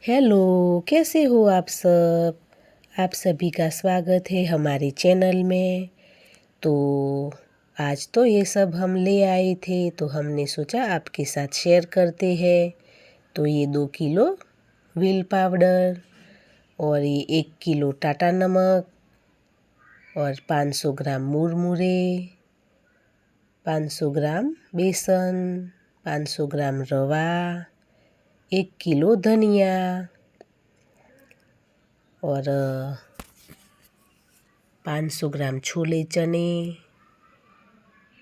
Hello, कैसे हो आप सब। आप सभी का स्वागत है हमारे चैनल में। तो आज तो ये सब हम ले आए थे, तो हमने सोचा आपके साथ शेयर करते हैं। तो ये 2 किलो व्हील पाउडर और ये 1 किलो टाटा नमक और 500 ग्राम मुरमुरे, 500 ग्राम बेसन, 500 ग्राम रवा, 1 किलो धनिया और 500 ग्राम छोले चने,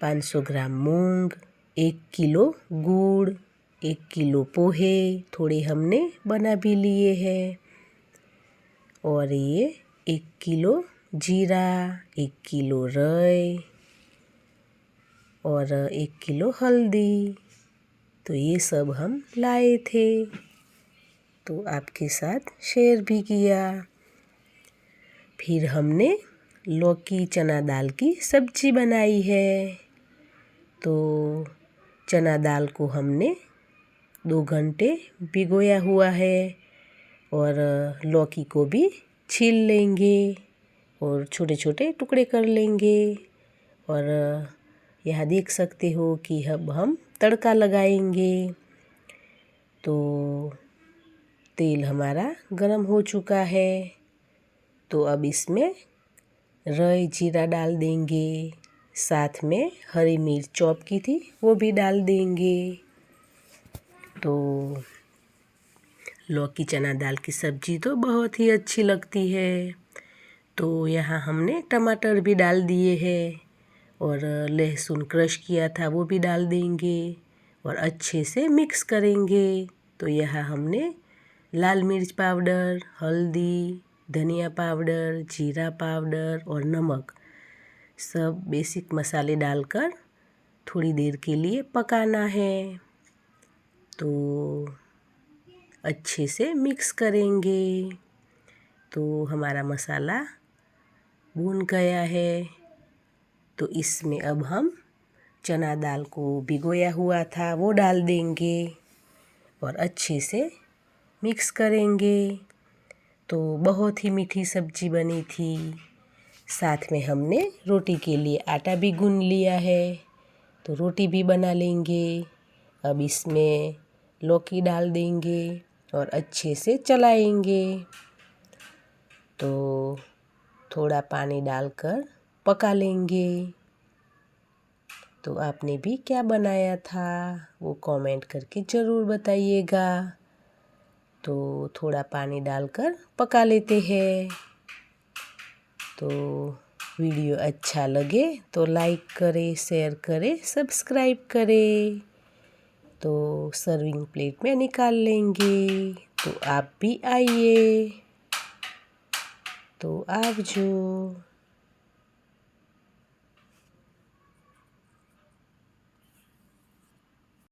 500 ग्राम मूंग, 1 किलो गुड़, 1 किलो पोहे थोड़े हमने बना भी लिए हैं, और ये 1 किलो जीरा, 1 किलो राई और 1 किलो हल्दी। तो ये सब हम लाए थे, तो आपके साथ शेयर भी किया। फिर हमने लौकी चना दाल की सब्जी बनाई है। तो चना दाल को हमने 2 घंटे भिगोया हुआ है, और लौकी को भी छील लेंगे और छोटे छोटे टुकड़े कर लेंगे। और यहाँ देख सकते हो कि अब हम तड़का लगाएंगे। तो तेल हमारा गरम हो चुका है, तो अब इसमें राई जीरा डाल देंगे, साथ में हरी मिर्च चॉप की थी वो भी डाल देंगे। तो लौकी चना दाल की सब्ज़ी तो बहुत ही अच्छी लगती है। तो यहाँ हमने टमाटर भी डाल दिए हैं, और लहसुन क्रश किया था वो भी डाल देंगे और अच्छे से मिक्स करेंगे। तो यहाँ हमने लाल मिर्च पाउडर, हल्दी, धनिया पाउडर, जीरा पाउडर और नमक सब बेसिक मसाले डालकर थोड़ी देर के लिए पकाना है। तो अच्छे से मिक्स करेंगे। तो हमारा मसाला भून गया है, तो इसमें अब हम चना दाल को भिगोया हुआ था वो डाल देंगे और अच्छे से मिक्स करेंगे। तो बहुत ही मीठी सब्जी बनी थी। साथ में हमने रोटी के लिए आटा भी गूंद लिया है, तो रोटी भी बना लेंगे। अब इसमें लौकी डाल देंगे और अच्छे से चलाएंगे। तो थोड़ा पानी डालकर पका लेंगे। तो आपने भी क्या बनाया था वो कमेंट करके ज़रूर बताइएगा। तो थोड़ा पानी डालकर पका लेते हैं। तो वीडियो अच्छा लगे तो लाइक करें, शेयर करें, सब्सक्राइब करें। तो सर्विंग प्लेट में निकाल लेंगे। तो आप भी आइए। तो आवजो।